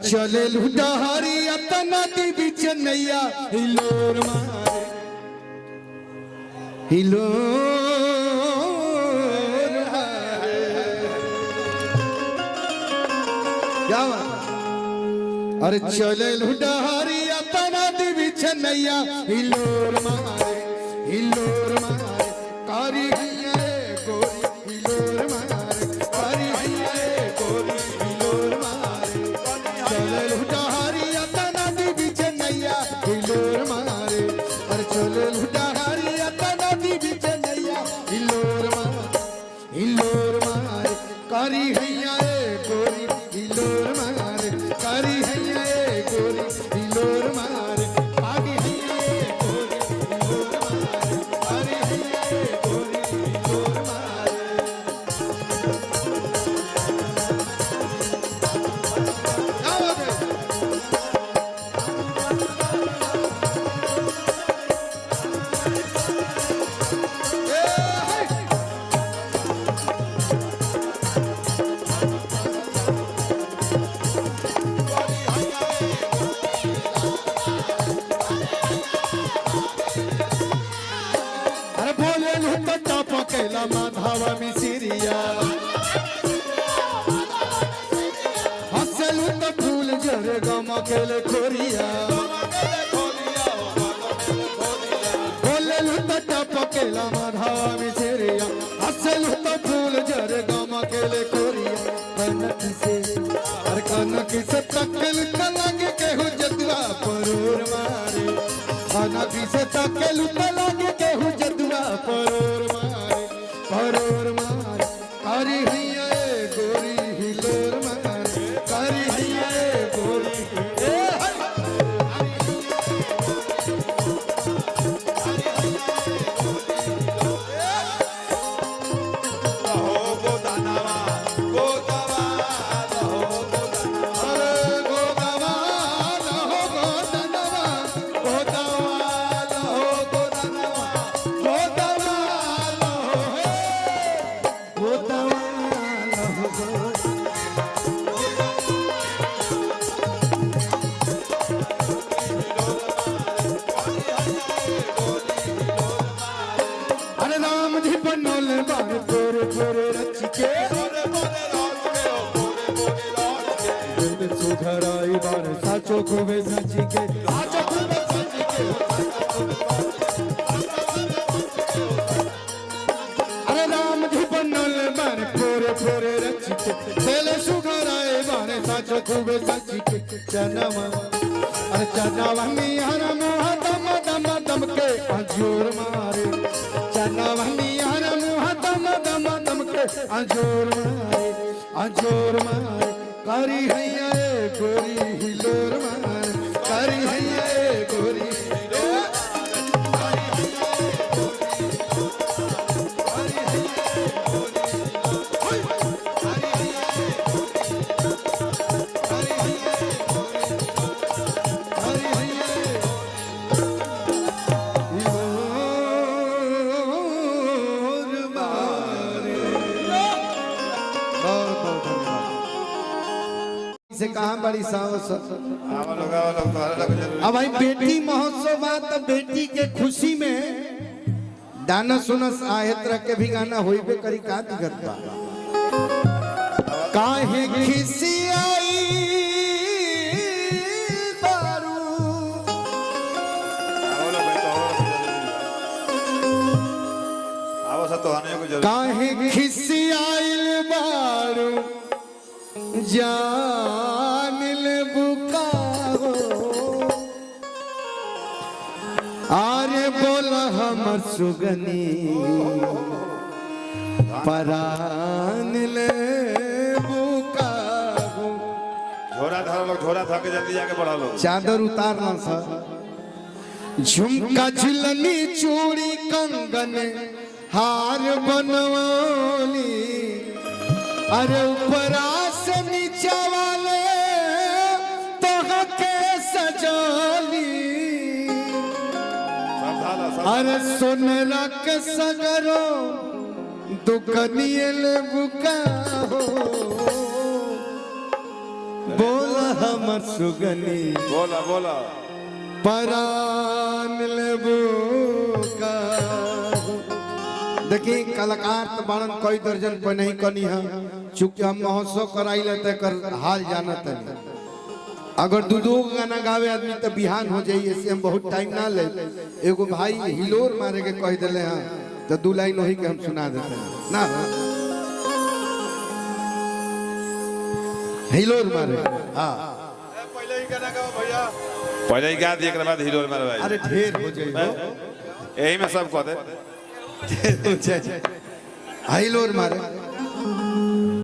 चले लुटारी अतना दी बीच नैया हिलोर मारे हिलोर मारे क्या अरे चले लुटारी अतना दी बीच नैया हिलोर मारे कारी हिया रे गोरी हिलोर मारे कारी हिया रे गोरी हिलोर मारे चले लुटारी अतना दी बीच नैया हिलोर मारे अरे चले लुटारी अतना दी बीच नैया हिलोर मारे कारी हिया रे गोरी हिलोर मारे कारी हिया रे गोरी हिलोर मारे आगे हिया रे गोरी हिलोर मारे कारी हिया रे गोरी हिलोर मारे पकेला माधवा मिसिरिया हसलू तो फूल जरे गम केले खोरिया बोलेलू तो पकेला माधवा मिसिरिया हसलू तो फूल जरे गम केले खोरिया कनकी से तकल तलग केहू जदुआ परोर मारे कनकी से तकल तलग केहू जदुआ परोर मारे कारी हिया रे गोरी हिलोर मारे कारी हिया रे गोरी सुधराई बार साचो खूबे सची के अरे राम जी बनल बार फोरे फोरे रची के तेले सुधराई बार साचो खूबे सची के चनवा अरे चनवा निहर मुह दम दम दम के अंजूर मारे चनवा निहर मुह दम दम दम के अंजूर मारे कारी हैया रे गोरी हिलोर मारे कारी हैया रे गोरी से कहाँ बड़ी सावस अब भाई बेटी महोत्सव तो बेटी के खुशी में दाना सुनस आयत रख के भी गाना होई पे करी का दिक्कत बा काहे खिसी आई बारू काहे खिसी आइल बारू जानिल बुका हो आरे बोला हमर सुगनी परानिल बुका हो झोरा धर लो झोरा था के जल्दी जाके बढ़ा लो चादर उतारना सर झुमका झुलनी चूड़ी कंगन हार बनवाली अरे ऊपरा से नीचे वाले तो के सजाली अरे सोनरा के सगरो दुकनियल बुका हो बोला हमर सुगनी बोला बोला परान लेबू का। देखिए कलाकार तो बारन कई दर्जन पर नहीं कनी है, चूंकि हम महोत्सव कराई लेते कर हाल जानत नहीं। अगर दो गाना गावे आदमी तो बिहान हो जाइए, इससे हम बहुत टाइम ना ले। एगो भाई हिलोर मारे के कह दिले हैं तो 2 लाइन वही के हम सुना देते हैं ना। हिलोर मारे हाँ पहले ही गाना गाओ भैया, पहले ही गा दिए, बाद हीरो मारे भाई। अरे ढेर हो जाए यही में सब कहते हिलोर मारे